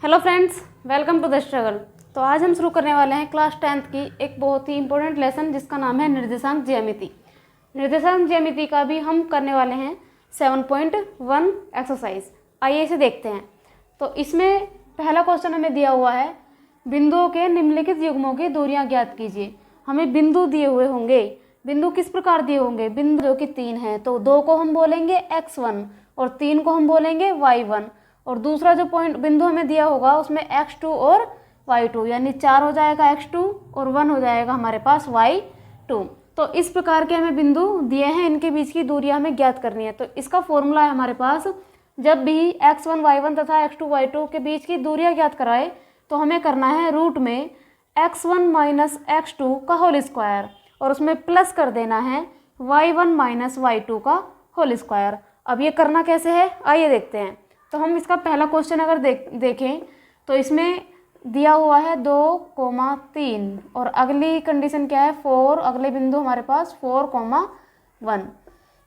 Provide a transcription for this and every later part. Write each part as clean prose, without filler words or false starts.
Hello friends, welcome to the struggle. तो आज हम शुरू करने वाले हैं क्लास 10th की एक बहुत ही इंपॉर्टेंट लेसन जिसका नाम है निर्देशांक ज्यामिति। निर्देशांक ज्यामिति का भी हम करने वाले हैं 7.1 एक्सरसाइज। आइए इसे देखते हैं। तो इसमें पहला क्वेश्चन हमें दिया हुआ है, बिंदुओं के निम्नलिखित युग्मों की दूरियां ज्ञात कीजिए। हमें बिंदु दिए हुए होंगे। बिंदु किस प्रकार दिए होंगे? बिंदु जो कि 3 है, तो 2 को हम बोलेंगे x1 और 3 को हम बोलेंगे y1, और दूसरा जो पॉइंट बिंदु हमें दिया होगा उसमें x2 और y2, यानी 4 हो जाएगा x2 और 1 हो जाएगा हमारे पास y2। तो इस प्रकार के हमें बिंदु दिए हैं, इनके बीच की दूरियां हमें ज्ञात करनी है। तो इसका फॉर्मूला है हमारे पास, जब भी x1 y1 तथा x2 y2 के बीच की दूरियां ज्ञात कराए तो हमें करना है रूट में x1 माइनस x2 का होल स्क्वायर और उसमें प्लस कर देना है y1 माइनस y2 का होल स्क्वायर। अब ये करना कैसे है, आइए देखते हैं। तो हम इसका पहला क्वेश्चन अगर देखें तो इसमें दिया हुआ है 2,3 और अगली कंडीशन क्या है 4, अगले बिंदु हमारे पास 4,1।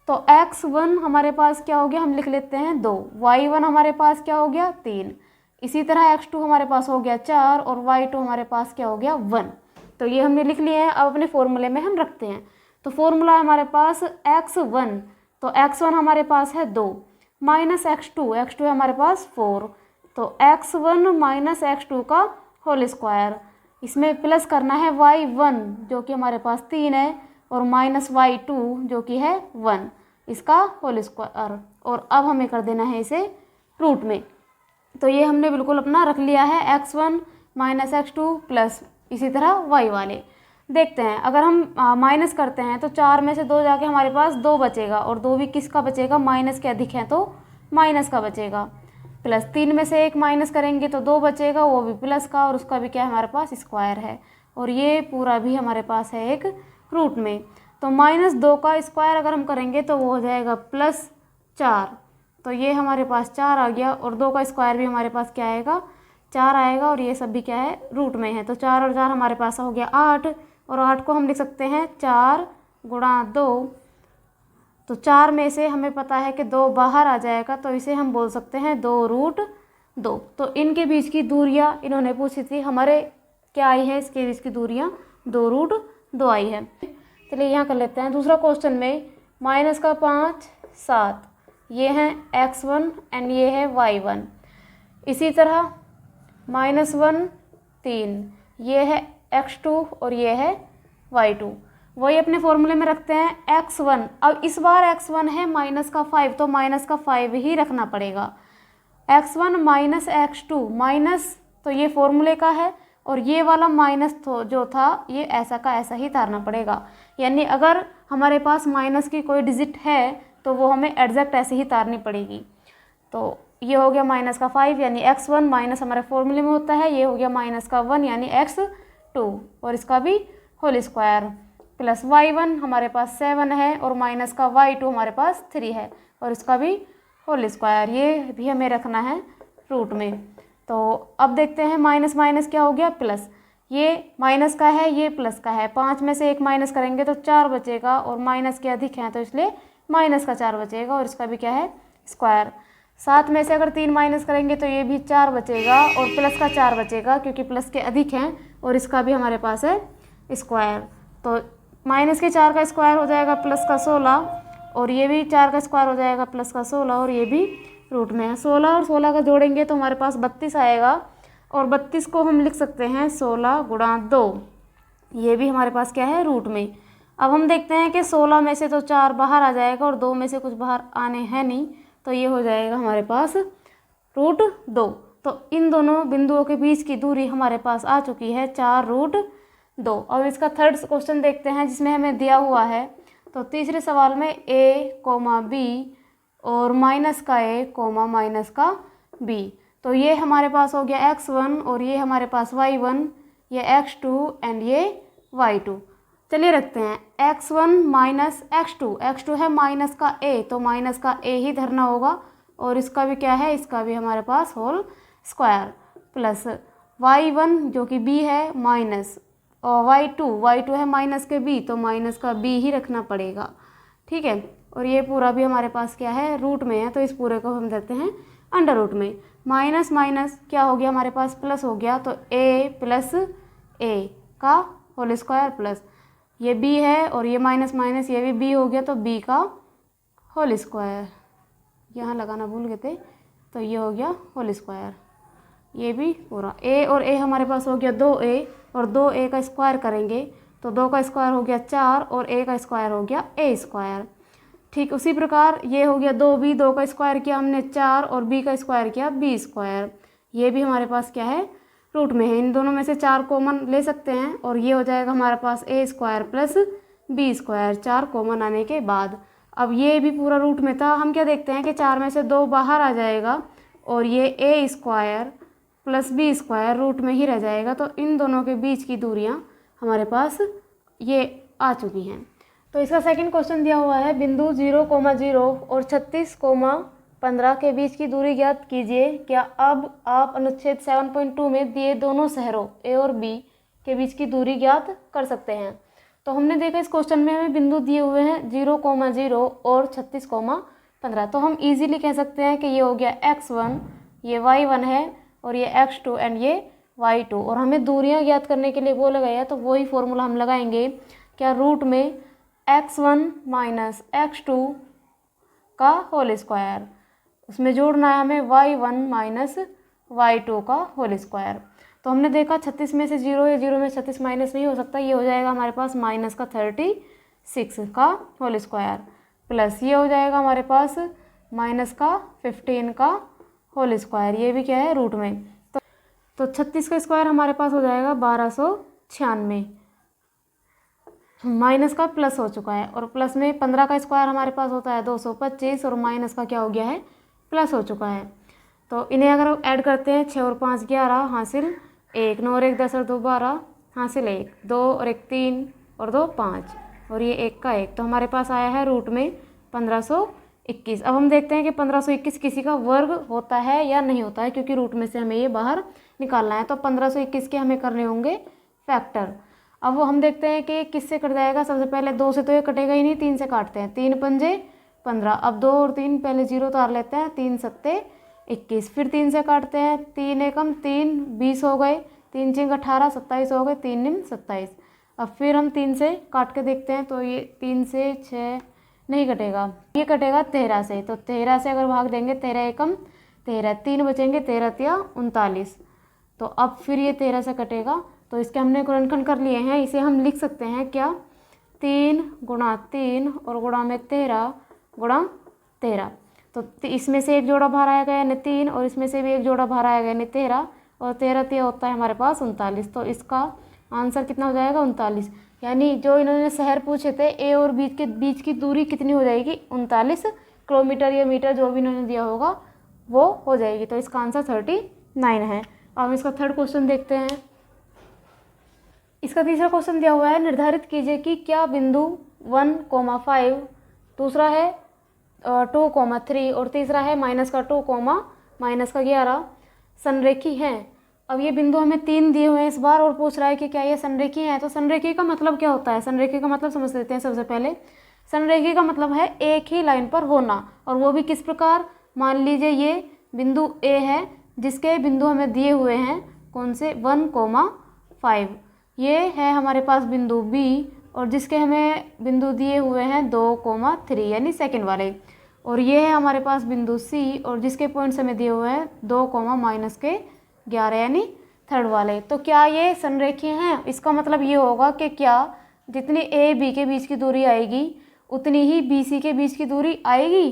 तो x1 हमारे पास क्या हो गया, हम लिख लेते हैं 2, y1 हमारे पास क्या हो गया 3, इसी तरह x2 हमारे पास हो गया 4 और y2 हमारे पास क्या हो गया 1। तो ये हमने लिख लिए हैं। अब अपने फॉर्मूले में हम रखते हैं। तो फॉर्मूला है हमारे पास x1, तो x1 हमारे पास है 2 माइनस x2 है हमारे पास 4, तो x1 माइनस x2 का होल स्क्वायर, इसमें प्लस करना है y1 जो कि हमारे पास 3 है और माइनस y2 जो कि है 1, इसका होल स्क्वायर, और अब हमें कर देना है इसे रूट में। तो ये हमने बिल्कुल अपना रख लिया है x1 माइनस x2 प्लस इसी तरह y वाले। देखते हैं, अगर हम माइनस करते हैं तो 4 में से 2 जाके हमारे पास 2 बचेगा और 2 भी किसका बचेगा, माइनस के अधिक है तो माइनस का बचेगा। प्लस 3 में से 1 माइनस करेंगे तो 2 बचेगा, वो भी प्लस का, और उसका भी क्या है हमारे पास स्क्वायर है, और ये पूरा भी हमारे पास है एक रूट में। तो माइनस 2 का स्क्वायर अगर हम करेंगे तो वो हो जाएगा प्लस 4, तो ये हमारे पास 4 आ गया, और 2 का स्क्वायर भी हमारे पास क्या आएगा 4 आएगा, और ये सब भी क्या है रूट में है। तो 4 और 4 हमारे पास हो गया 8, और 8 को हम लिख सकते हैं 4 गुणा 2। तो 4 में से हमें पता है कि 2 बाहर आ जाएगा, तो इसे हम बोल सकते हैं 2 रूट 2। तो इनके बीच की दूरियां इन्होंने पूछी थी, हमारे क्या आई है इसके बीच की दूरियां 2 रूट 2 आई है। चलिए यहाँ कर लेते हैं। दूसरा क्वेश्चन में माइनस का 5 7, ये है x1 एंड ये है y1। इसी तरह माइनस 1 3, ये है x2 और ये है y2। वही अपने फॉर्मूले में रखते हैं x1। अब इस बार x1 है माइनस का 5, तो माइनस का 5 ही रखना पड़ेगा। x1 माइनस x2, माइनस तो ये फॉर्मूले का है, और ये वाला माइनस तो जो था ये ऐसा का ऐसा ही तारना पड़ेगा। यानी अगर हमारे पास माइनस की कोई डिजिट है तो वो हमें एग्जैक्ट ऐसे ही तारनी पड़ेगी। तो ये हो गया माइनस का 5 यानी x1 माइनस हमारे फॉर्मूले में होता है, ये हो गया माइनस का 1 यानी x2 और इसका भी होल स्क्वायर, प्लस y1 हमारे पास 7 है और माइनस का y2 हमारे पास 3 है और इसका भी होल स्क्वायर, ये भी हमें रखना है रूट में। तो अब देखते हैं माइनस माइनस क्या हो गया प्लस, ये माइनस का है ये प्लस का है, 5 में से 1 माइनस करेंगे तो 4 बचेगा और माइनस के अधिक हैं तो इसलिए माइनस का 4 बचेगा और इसका भी क्या है स्क्वायर। 7 में से अगर 3 माइनस करेंगे तो ये भी 4 बचेगा और प्लस का 4 बचेगा क्योंकि प्लस के अधिक हैं और इसका भी हमारे पास है स्क्वायर। तो माइनस के 4 का स्क्वायर हो जाएगा प्लस का 16 और ये भी 4 का स्क्वायर हो जाएगा प्लस का 16 और ये भी रूट में है। 16 और 16 का जोड़ेंगे तो हमारे पास 32 आएगा और 32 को हम लिख सकते हैं 16 गुणा 2, ये भी हमारे पास क्या है रूट में। अब हम देखते हैं कि 16 में से तो 4 बाहर आ जाएगा और 2 में से कुछ बाहर आने हैं नहीं, तो ये हो जाएगा हमारे पास रूट 2। तो इन दोनों बिंदुओं के बीच की दूरी हमारे पास आ चुकी है 4 रूट 2। अब इसका थर्ड क्वेश्चन देखते हैं जिसमें हमें दिया हुआ है, तो तीसरे सवाल में a, b और माइनस का a, माइनस का b। तो ये हमारे पास हो गया x1 और ये हमारे पास y1, ये x2 एंड ये y2। चलिए रखते हैं x1 माइनस x2 है माइनस का a, तो माइनस का a ही धरना होगा और इसका भी क्या है, इसका भी हमारे पास होल स्क्वायर, प्लस y1 जो कि b है माइनस और y2 है माइनस के b, तो माइनस का b ही रखना पड़ेगा, ठीक है। और ये पूरा भी हमारे पास क्या है रूट में है, तो इस पूरे को हम देते हैं अंडर रूट में। माइनस माइनस क्या हो गया हमारे पास, प्लस हो गया, तो a प्लस ए का होल स्क्वायर प्लस ये b है और ये माइनस माइनस ये भी b हो गया, तो b का होल स्क्वायर, यहाँ लगाना भूल गए थे, तो ये हो गया होल स्क्वायर, ये भी पूरा। a और a हमारे पास हो गया 2a और 2a का स्क्वायर करेंगे तो 2 का स्क्वायर हो गया 4 और a का स्क्वायर हो गया a स्क्वायर। ठीक उसी प्रकार ये हो गया 2b, 2 का स्क्वायर किया हमने 4 और b का स्क्वायर किया b स्क्वायर। ये भी हमारे पास क्या है, रूट में है। इन दोनों में से 4 कॉमन ले सकते हैं और ये हो जाएगा हमारे पास a square plus b square, 4 common आने के बाद। अब ये भी पूरा रूट में था, हम क्या देखते हैं कि 4 में से 2 बाहर आ जाएगा और ये a square plus b square root में ही रह जाएगा। तो इन दोनों के बीच की दूरियां हमारे पास ये आ चुकी हैं। तो इसका सेकंड क्वेश्चन दिया हुआ है, बिंदु 0,0 और 36,15 के बीच की दूरी ज्ञात कीजिए। क्या अब आप अनुच्छेद 7.2 में दिए दोनों शहरों ए और बी के बीच की दूरी ज्ञात कर सकते हैं। तो हमने देखा इस क्वेश्चन में हमें बिंदु दिए हुए हैं 0,0 और 36,15, तो हम इजीली कह सकते हैं कि ये हो गया x1, ये y1 है और ये x2 एंड ये y2, और हमें दूरियां ज्ञात करने के लिए बोला गया है, तो वही फॉर्मूला हम लगाएंगे। क्या, रूट में x1 माइनस x2 का होल स्क्वायर, उसमें जोड़ना है हमें y1 माइनस y2 का होल स्क्वायर। तो हमने देखा 36 में से 0 है, 0 में 36 माइनस नहीं हो सकता, ये हो जाएगा हमारे पास माइनस का 36 का होल स्क्वायर प्लस ये हो जाएगा हमारे पास माइनस का 15 का होल स्क्वायर, ये भी क्या है, रूट में। तो 36 का स्क्वायर हमारे पास हो जाएगा 1296, माइनस का प्लस हो चुका है, और प्लस में 15 का स्क्वायर हमारे पास होता है 225 और माइनस का क्या हो गया है, प्लस हो चुका है। तो इन्हें अगर ऐड करते हैं 6 और 5 11 हासिल 1, 9 और 1 10 और 2 12 हासिल 1, 2 और 1 3 और 2 5 और ये 1 का 1, तो हमारे पास आया है रूट में 1521। अब हम देखते हैं कि 1521 किसी का वर्ग होता है या नहीं होता है, क्योंकि रूट में से हमें ये बाहर निकालना है। तो 1521 के हमें करने होंगे फैक्टर। अब वो हम देखते हैं कि किससे कट जाएगा। सबसे पहले 2 से तो ये कटेगा ही नहीं, 3 से काटते हैं, 3 पंजे 15। अब 2 और 3 पहले 0 उतार लेते हैं, 3 सत्ते 21, फिर 3 से काटते हैं, 3 एकम 3 20 हो गए, 3 चिंग 18 27 हो गए, 3 निम 27। अब फिर हम 3 से काट के देखते हैं, तो ये 3 से 6 नहीं कटेगा, ये कटेगा 13 से। तो 13 से अगर भाग देंगे 13 एकम 13, 3 बचेंगे, 13 तिया 39। तो अब फिर ये 13 से कटेगा, तो इसके हमने गुणनखंड कर लिए हैं। इसे हम लिख सकते हैं क्या, 3 गुणा 3 और गुणा में 13 गुणा 13। तो इसमें से एक जोड़ा बाहर आएगा यानी 3, और इसमें से भी एक जोड़ा बाहर आएगा यानी 13, और 13 तिया होता है हमारे पास 39। तो इसका आंसर कितना हो जाएगा, 39। यानी जो इन्होंने शहर पूछे थे ए और बी के बीच की दूरी कितनी हो जाएगी, 39 किलोमीटर या मीटर, जो भी इन्होंने दिया होगा वो हो जाएगी। तो इसका आंसर 39 है। अब हम इसका थर्ड क्वेश्चन देखते हैं। इसका तीसरा क्वेश्चन दिया हुआ है, निर्धारित कीजिए कि क्या बिंदु 1,5, दूसरा है 2,3 और तीसरा है -2, -11 संरेखी हैं। अब ये बिंदु हमें 3 दिए हुए हैं इस बार, और पूछ रहा है कि क्या ये संरेखी हैं। तो संरेखी का मतलब क्या होता है, संरेखी का मतलब समझ लेते हैं। सबसे पहले संरेखी का मतलब है एक ही लाइन पर होना, और वो भी किस प्रकार। मान लीजिए ये बिंदु ए है जिसके बिंदु हमें दिए हुए हैं कौन से, 1,5। ये है हमारे पास बिंदु बी, और जिसके हमें बिंदु दिए हुए हैं 2,3 यानी सेकंड वाले, और ये है हमारे पास बिंदु सी, और जिसके पॉइंट्स हमें दिए हुए हैं 2,-11 यानी थर्ड वाले। तो क्या ये संरेखीय हैं। इसका मतलब ये होगा कि क्या जितनी ए बी के बीच की दूरी आएगी उतनी ही बी सी के बीच की दूरी आएगी।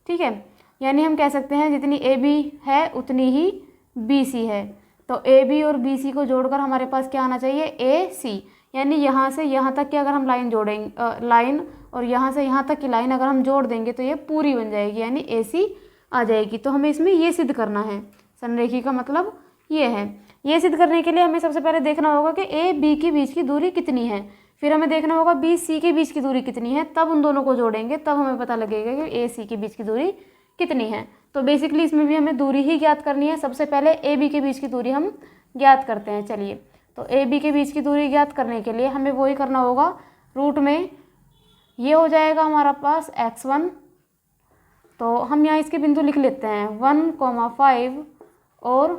ठीक है, यानी हम कह सकते हैं जितनी ए बी है उतनी ही बी सी है। तो ए बी और बी सी को जोड़कर हमारे पास क्या आना चाहिए, ए सी। यानी यहाँ से यहाँ तक की अगर हम लाइन जोड़ेंगे, लाइन और यहाँ से यहाँ तक की लाइन अगर हम जोड़ देंगे तो ये पूरी बन जाएगी, यानी ए सी आ जाएगी। तो हमें इसमें ये सिद्ध करना है, संरेखी का मतलब ये है। ये सिद्ध करने के लिए हमें सबसे पहले देखना होगा कि ए बी के बीच की दूरी कितनी है, फिर हमें देखना होगा बी सी के बीच की दूरी कितनी है, तब उन दोनों को जोड़ेंगे, तब हमें पता लगेगा कि ए सी के बीच की दूरी कितनी है। तो बेसिकली इसमें भी हमें दूरी ही ज्ञात करनी है। सबसे पहले ए बी के बीच की दूरी हम ज्ञात करते हैं। चलिए, तो ए बी के बीच की दूरी ज्ञात करने के लिए हमें वही करना होगा, रूट में ये हो जाएगा हमारा पास x1 तो हम यहाँ इसके बिंदु लिख लेते हैं 1,5 और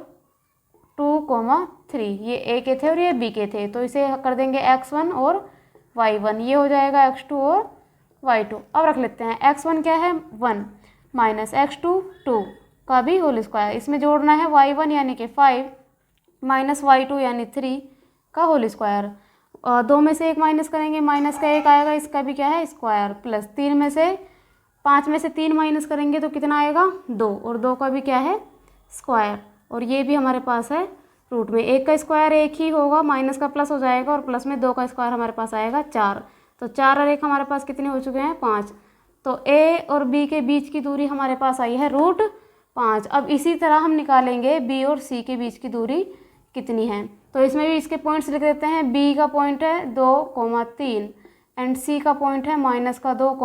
2,3। ये ए के थे और ये बी के थे, तो इसे कर देंगे x1 और y1, ये हो जाएगा x2 और y2। अब रख लेते हैं x1 क्या है 1 माइनस x2 2 का भी होल स्क्वायर, इसमें जोड़ना है y1 यानी कि 5 माइनस y2 यानी 3 का होल स्क्वायर। 2 में से 1 माइनस करेंगे, माइनस का 1 आएगा, इसका भी क्या है स्क्वायर, प्लस 5 में से 3 माइनस करेंगे तो कितना आएगा 2, और 2 का भी क्या है स्क्वायर, और ये भी हमारे पास है रूट में। 1 का स्क्वायर 1 ही होगा, माइनस का प्लस हो जाएगा, और प्लस में 2 का स्क्वायर हमारे पास आएगा 4। तो 4 और 1 हमारे पास कितने हो चुके हैं 5। तो ए और बी के बीच की दूरी हमारे पास आई है √5। अब इसी तरह हम निकालेंगे बी और सी के बीच की दूरी कितनी है। तो इसमें भी इसके पॉइंट्स लिख देते हैं। बी का पॉइंट है 2,3 एंड सी का पॉइंट है -2,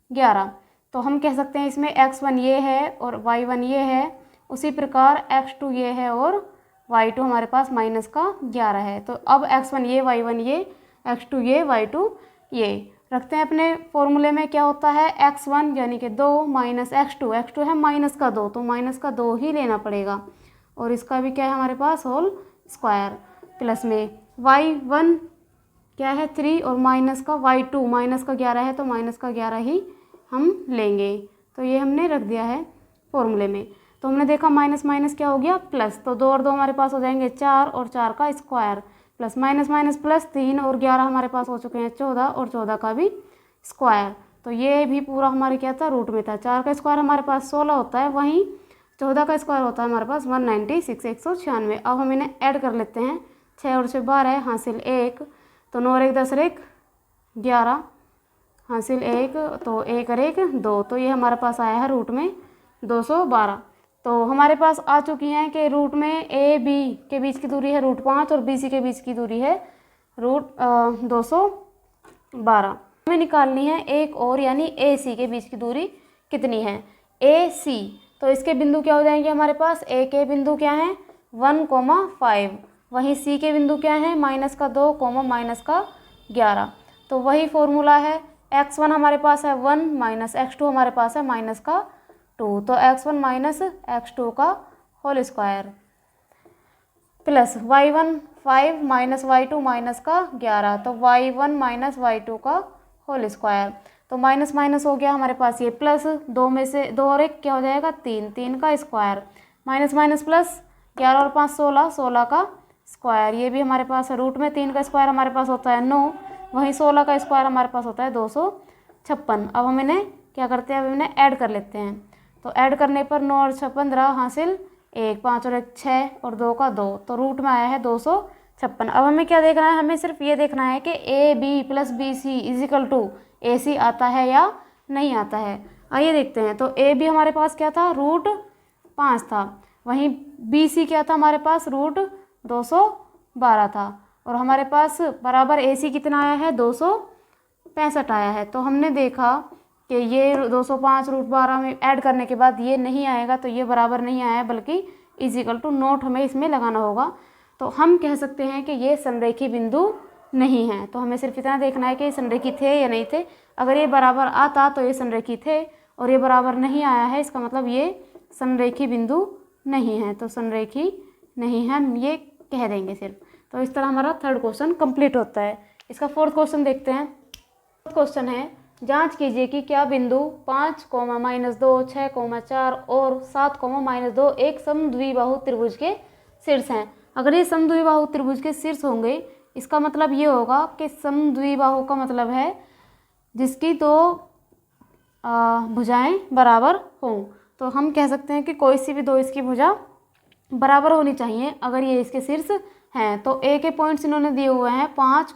-11। तो हम कह सकते हैं इसमें x1 ये है और y1 ये है, उसी प्रकार x2 ये है और y2 हमारे पास -11 है। तो अब x1 ये, y1 ये, x2 ये, y2 ये रखते हैं अपने फॉर्मूले में। क्या होता है x1 यानी कि 2 माइनस x2 है -2, तो -2 ही लेना पड़ेगा, और इसका भी क्या है हमारे पास होल स्क्वायर, प्लस में y1 क्या है 3 और माइनस का y2 -11 है, तो -11 ही हम लेंगे। तो ये हमने रख दिया है फॉर्मूले में। तो हमने देखा माइनस माइनस क्या हो गया प्लस, तो 2 और 2 हमारे पास हो जाएंगे 4 और 4 का square, plus minus minus plus 3 और 11 हमारे पास हो चुके हैं 14 और 14 का भी स्क्वायर। तो ये भी पूरा हमारे क्या था रूट में था। 4 का स्क्वायर हमारे पास 16 होता है, वहीं 14 का स्क्वायर होता है हमारे पास 196 196। अब हम इन्हें ऐड कर लेते हैं। 6 और 6 12 हासिल 1, तो 9 और 1 10 और 1 11 हासिल 1, तो 1 और 1 2, तो ये हमारे पास आया है रूट में 212। तो हमारे पास आ चुकी हैं कि रूट में ए बी के बीच की दूरी है √5 और बी सी के बीच की दूरी है √212। हमें निकालनी है एक और, यानी ए सी के बीच की दूरी कितनी है। ए सी, तो इसके बिंदु क्या हो जाएंगे हमारे पास। ए के बिंदु क्या हैं 1,5, वहीं सी के बिंदु क्या हैं -2, -11। तो वही फॉर्मूला है। x1 हमारे पास है 1 माइनस x2 हमारे पास है -2, तो x1 - x2 का whole square, plus y1 5 minus y2 -11, तो y1 - y2 का होल स्क्वायर। तो माइनस माइनस हो गया हमारे पास ये प्लस, 2 में से 2 और 1 क्या हो जाएगा 3 का स्क्वायर, माइनस माइनस प्लस 11 और 5 16 का स्क्वायर। ये भी हमारे पास रूट में 3 का स्क्वायर हमारे पास होता है 9, वहीं 16 का स्क्वायर हमारे पास होता है 256। अब हम इन्हें क्या करते हैं, अब इन्हें ऐड कर लेते हैं। तो ऐड करने पर 9 और 6 15 हासिल 1, 5 और 1 6 और 2 का 2, तो रूट में आया है 256। अब हमें क्या देखना है, हमें सिर्फ ये देखना है कि A B plus B C is equal to A C आता है या नहीं आता है। आइए देखते हैं। तो ए बी हमारे पास क्या था √5 था, वहीं बी सी क्या था हमारे पास √212 था, और हमारे पास बराबर ए सी कितना आया है 265 आया है। तो हमने देखा कि ये 205 √12 में ऐड करने के बाद ये नहीं आएगा, तो ये बराबर नहीं आया, बल्कि इज इक्वल टू नोट हमें इसमें लगाना होगा। तो हम कह सकते हैं कि ये संरेखी बिंदु नहीं है। तो हमें सिर्फ इतना देखना है कि ये संरेखी थे या नहीं थे। अगर ये बराबर आता तो ये संरेखी थे, और ये बराबर नहीं आया है, इसका मतलब ये संरेखी बिंदु नहीं है। तो संरेखी नहीं है हम ये कह देंगे सिर्फ। तो इस तरह हमारा 3rd क्वेश्चन कंप्लीट होता है। इसका 4th क्वेश्चन देखते हैं। 4th क्वेश्चन है, जांच कीजिए कि क्या बिंदु 5, -2, 6, 4 और 7, -2 एक समद्विबाहु त्रिभुज के शीर्ष हैं। अगर ये समद्विबाहु त्रिभुज के शीर्ष होंगे, इसका मतलब ये होगा कि समद्विबाहु का मतलब है जिसकी 2 भुजाएं बराबर हों। तो हम कह सकते हैं कि कोई सी भी 2 इसकी भुजा बराबर होनी चाहिए अगर ये इसके शीर्ष हैं। तो ए के पॉइंट्स इन्होंने दिए हुए हैं 5,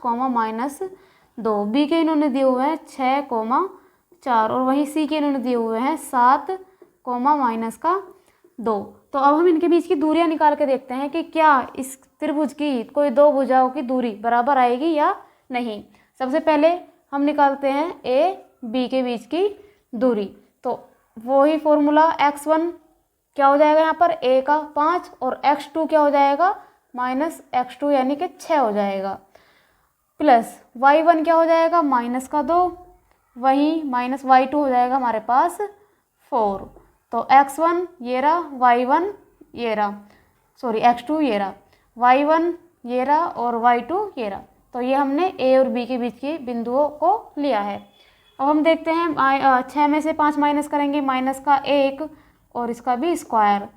-2, बी के इन्होंने दिए हुए हैं 6, 4, और वहीं सी के इन्होंने दिए हुए हैं 7, -2। तो अब हम इनके बीच की दूरियां निकाल के देखते हैं कि क्या इस त्रिभुज की कोई 2 भुजाओं की दूरी बराबर आएगी या नहीं। सबसे पहले हम निकालते हैं ए बी के बीच की दूरी। तो वही फॉर्मूला x1 क्या हो जाएगा यहाँ पर a का 5 और x2 क्या हो जाएगा -x2 यानी कि 6 हो जाएगा, प्लस y1 क्या हो जाएगा -2 वहीं माइनस y2 हो जाएगा हमारे पास 4। तो x1 ये रहा, y1 ये रहा, सॉरी x2 ये रहा, y1 ये रहा और y2 ये रहा। तो ये हमने a और b के बीच की बिंदुओं को लिया है। अब हम देखते हैं 6 में से 5 माइनस करेंगे, माइनस का 1 और इसका भी स्क्वायर,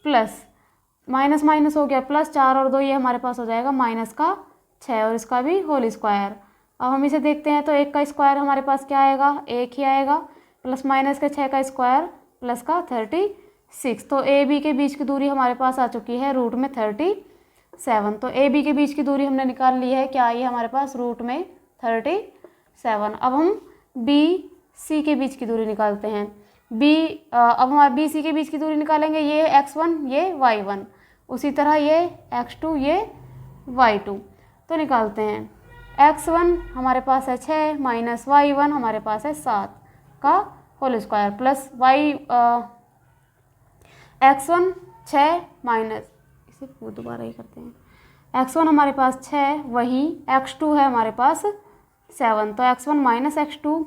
प्लस माइनस माइनस हो गया प्लस, 4 और 2 ये हमारे पास हो जाएगा माइनस का 6 और इसका भी होल स्क्वायर। अब हम इसे देखते हैं तो 1 का स्क्वायर हमारे पास क्या आएगा, 1 ही आएगा, प्लस माइनस के 6 का स्क्वायर प्लस का 36। तो ए बी के बीच की दूरी हमारे पास आ चुकी है रूट में 37। तो ए बी के बीच की दूरी हमने निकाल ली है, क्या आई है हमारे पास रूट में 37। अब हम बी सी के बीच की दूरी निकालते हैं। अब हमारे बी सी के बीच की दूरी निकालेंगे, ये x1 ये y1, उसी तरह ये x2 ये y2। तो निकालते हैं, x1 हमारे पास है 6 माइनस y1 हमारे पास है 7 का whole square, plus x1 6 minus, इसे दोबारा ही करते हैं, x1 हमारे पास 6 वहीं x2 है हमारे पास 7, तो x1 minus x2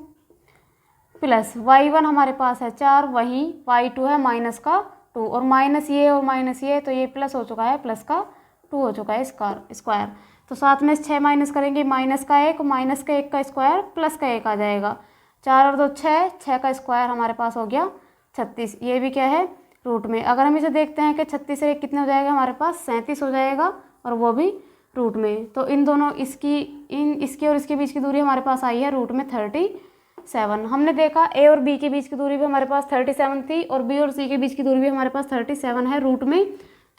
plus y1 हमारे पास है 4 वहीं y2 है माइनस का 2 और माइनस ये तो ये प्लस हो चुका है, प्लस का 2 हो चुका है स्क्वायर। तो साथ में 6 माइनस करेंगे, माइनस का 1 माइनस का 1 का स्क्वायर प्लस का 1 आ जाएगा, 4 और 2 6 का स्क्वायर हमारे पास हो गया 36। ये भी क्या है रूट में। अगर हम इसे देखते हैं कि 36 से 1 कितने हो जाएगा हमारे पास 37 हो जाएगा, और वो भी रूट में। तो इन दोनों इसकी और इसके बीच की दूरी हमारे पास आई है रूट में 37। हमने देखा ए और बी के बीच की दूरी भी हमारे पास 37 थी और बी और सी के बीच की दूरी भी हमारे पास 37 है रूट में।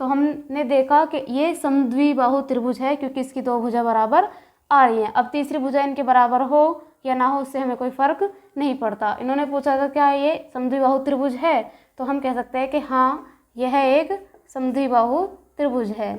तो हमने देखा कि ये समद्विबाहु त्रिभुज है क्योंकि इसकी दो भुजा बराबर आ रही हैं। अब तीसरी भुजा इनके बराबर हो या ना हो उससे हमें कोई फर्क नहीं पड़ता। इन्होंने पूछा था क्या ये समद्विबाहु त्रिभुज है, तो हम कह सकते हैं कि हाँ यह एक समद्विबाहु त्रिभुज है।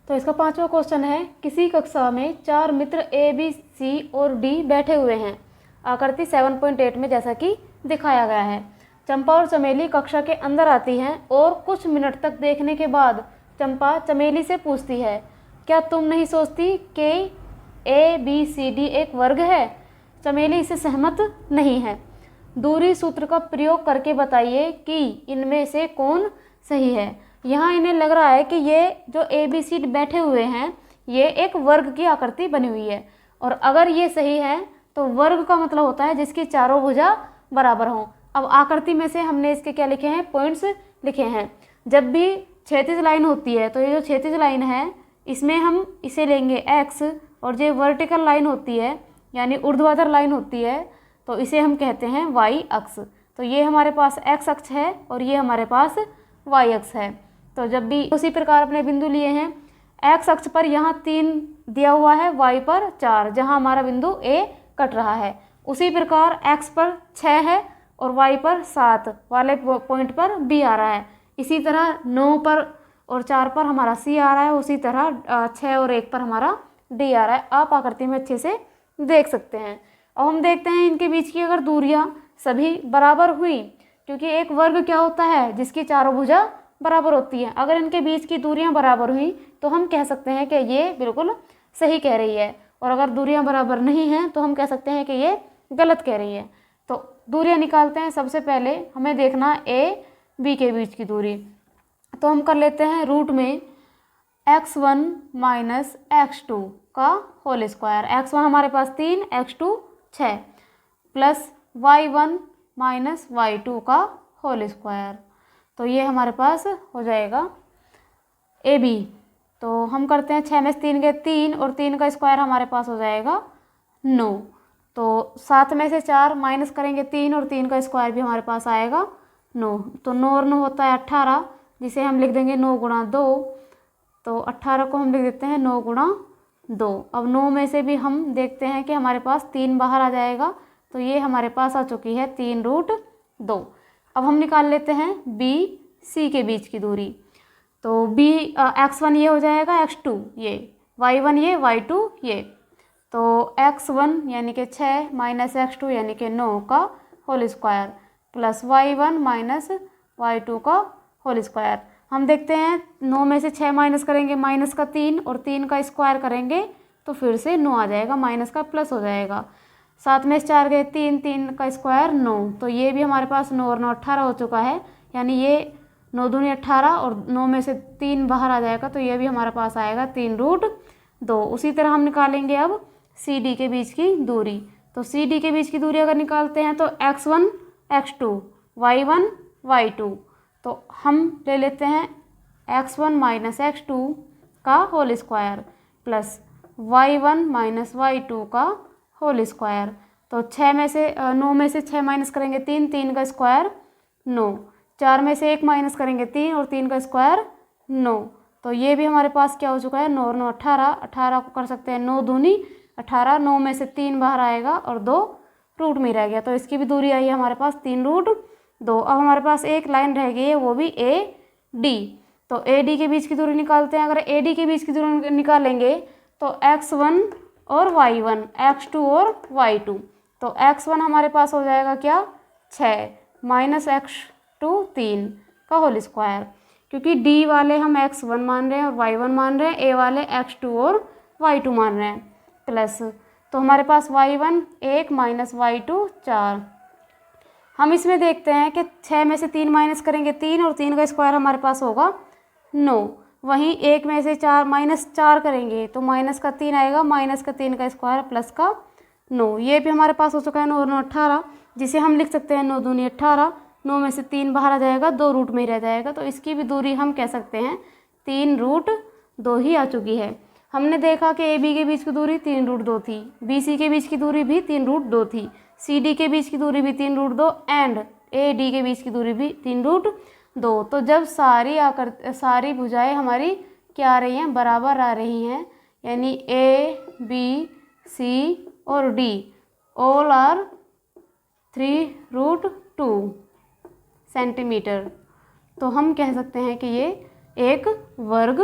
तो इसका 5वां क्वेश्चन है, किसी कक्षा में 4 मित्र ए बी सी और डी बैठे हुए हैं। आकृति 7.8 में जैसा कि दिखाया गया है। चंपा और चमेली कक्षा के अंदर आती हैं और कुछ मिनट तक देखने के बाद चंपा चमेली से पूछती है, क्या तुम नहीं सोचती कि ए बी सी डी एक वर्ग है? चमेली इससे सहमत नहीं है। दूरी सूत्र का प्रयोग करके बताइए कि इनमें से कौन सही है। यहाँ इन्हें लग रहा है कि ये जो ए बी सी बैठे हुए हैं ये एक वर्ग की आकृति बनी हुई है, और अगर ये सही है तो वर्ग का मतलब होता है जिसकी चारों भुजा बराबर हों। अब आकृति में से हमने इसके क्या लिखे हैं, पॉइंट्स लिखे हैं। जब भी क्षैतिज लाइन होती है तो ये जो क्षैतिज लाइन है इसमें हम इसे लेंगे x, और जो वर्टिकल लाइन होती है यानी ऊर्ध्वाधर लाइन होती है तो इसे हम कहते हैं y अक्ष। तो ये हमारे पास x अक्ष है और ये हमारे पास y अक्ष है। तो जब भी उसी प्रकार अपने बिंदु लिए हैं, x अक्ष पर यहाँ 3 दिया हुआ है, y पर 4 जहाँ हमारा बिंदु A कट रहा है, उसी प्रकार x पर 6 है और y पर 7 वाले पॉइंट पर B आ रहा है। इसी तरह 9 पर और 4 पर हमारा C आ रहा है, उसी तरह 6 और 1 पर हमारा D आ रहा है। आप आकृति में अच्छे से देख सकते हैं। अब हम देखते हैं इनके बीच की अगर दूरियां सभी बराबर हुई, क्योंकि एक वर्ग क्या होता है जिसकी चारों भुजा बराबर होती है। अगर इनके बीच की दूरियां बराबर हुई तो हम कह सकते हैं कि ये बिल्कुल सही कह रही है, और अगर दूरियां बराबर नहीं हैं तो हम कह सकते हैं कि ये गलत कह रही है। तो दूरियां निकालते हैं। सबसे पहले हमें देखना ए बी के बीच की दूरी, तो हम कर लेते हैं रूट में x1 माइनस x2 का होल स्क्वायर। x1 हमारे पास 3, x2 6 plus y1 minus y2 का होल स्क्वायर। तो ये हमारे पास हो जाएगा ए बी। तो हम करते हैं 6 में से 3 के 3 और 3 का स्क्वायर हमारे पास हो जाएगा 9। तो 7 में से 4 माइनस करेंगे 3 और 3 का स्क्वायर भी हमारे पास आएगा 9। तो 9 और 9 होता है 18, जिसे हम लिख देंगे 9 गुणा 2। तो 18 को हम लिख देते हैं 9 गुणा 2। अब 9 में से भी हम देखते हैं कि हमारे पास 3 बाहर आ जाएगा, तो ये हमारे पास आ चुकी है 3 रूट 2। अब हम निकाल लेते हैं बी सी के बीच की दूरी। तो x1 ये हो जाएगा x2 ये, y1 ये, y2 ये। तो x1 यानी कि 6 माइनस x2 यानी कि 9 का whole square plus y1 minus y2 का होल स्क्वायर। हम देखते हैं 9 में से 6 माइनस करेंगे माइनस का 3 और 3 का स्क्वायर करेंगे तो फिर से 9 आ जाएगा, माइनस का प्लस हो जाएगा। 7 में से 4 गए 3, 3 का स्क्वायर 9, तो ये भी हमारे पास 9 और 9 18 हो चुका है, यानी ये 9 दूनी 18 और 9 में से 3 बाहर आ जाएगा, तो ये भी हमारे पास आएगा 3√2। उसी तरह हम निकालेंगे अब सी डी के बीच की दूरी। तो सी डी के बीच की दूरी अगर निकालते हैं तो x1 x2 y1 y2, तो हम ले लेते हैं x1 माइनस x2 का whole square plus y1 minus y2 का होल स्क्वायर। तो 6 में से 9 में से 6 माइनस करेंगे 3, 3 का स्क्वायर 9, 4 में से 1 माइनस करेंगे 3 और 3 का स्क्वायर 9, तो ये भी हमारे पास क्या हो चुका है 9 और 9 18, 18 को कर सकते हैं 9 दूनी 18, 9 में से 3 बाहर आएगा और 2 रूट में रह गया, तो इसकी भी दूरी आई है हमारे पास 3√2। अब हमारे पास एक लाइन रह गई है वो भी ए डी, तो ए डी के बीच की दूरी निकालते हैं। अगर ए डी के बीच की दूरी निकालेंगे तो x1 और y1, x2 और y2, तो x1 हमारे पास हो जाएगा क्या 6 माइनस x2 3 का होल स्क्वायर, क्योंकि d वाले हम x1 मान रहे हैं और y1 मान रहे हैं, a वाले x2 और y2 मान रहे हैं, प्लस तो हमारे पास y1 1 माइनस y2 4। हम इसमें देखते हैं कि 6 में से 3 माइनस करेंगे 3 और 3 का स्क्वायर हमारे पास होगा 9, वहीं 1 में से 4 माइनस 4 करेंगे तो माइनस का 3 आएगा, माइनस का 3 का स्क्वायर प्लस का 9, ये भी हमारे पास हो चुका है 9 और 9 18, जिसे हम लिख सकते हैं 9 दूनी 18, 9 में से 3 बाहर आ जाएगा, 2 रूट में ही रह जाएगा, तो इसकी भी दूरी हम कह सकते हैं 3√2 ही आ चुकी है। हमने देखा कि ए बी के बीच की दूरी 3√2 थी, बी सी के बीच की दूरी भी 3√2 थी, सी डी के बीच की दूरी भी 3√2 एंड ए डी के बीच की दूरी भी 3√2। तो जब सारी भुजाएं हमारी क्या आ रही हैं बराबर आ रही हैं, यानी ए बी सी और डी ऑल आर 3√2 सेंटीमीटर, तो हम कह सकते हैं कि ये एक वर्ग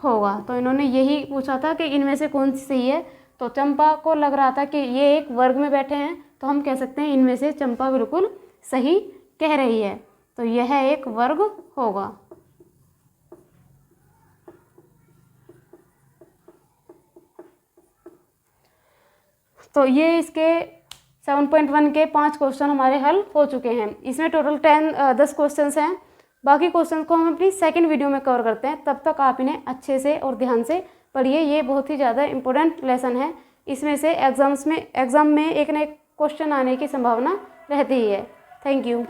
होगा। तो इन्होंने यही पूछा था कि इनमें से कौन सी सही है, तो चंपा को लग रहा था कि ये एक वर्ग में बैठे हैं, तो हम कह सकते हैं इनमें से चंपा बिल्कुल सही कह रही है, तो यह एक वर्ग होगा। तो ये इसके 7.1 के 5 क्वेश्चन हमारे हल हो चुके हैं। इसमें टोटल 10 क्वेश्चंस हैं। बाकी क्वेश्चन को हम अपनी सेकंड वीडियो में कवर करते हैं, तब तक आप इन्हें अच्छे से और ध्यान से पढ़िए। ये बहुत ही ज़्यादा इम्पोर्टेंट लेसन है, इसमें से एग्ज़ाम में एक न एक क्वेश्चन आने की संभावना रहती ही है। Thank you.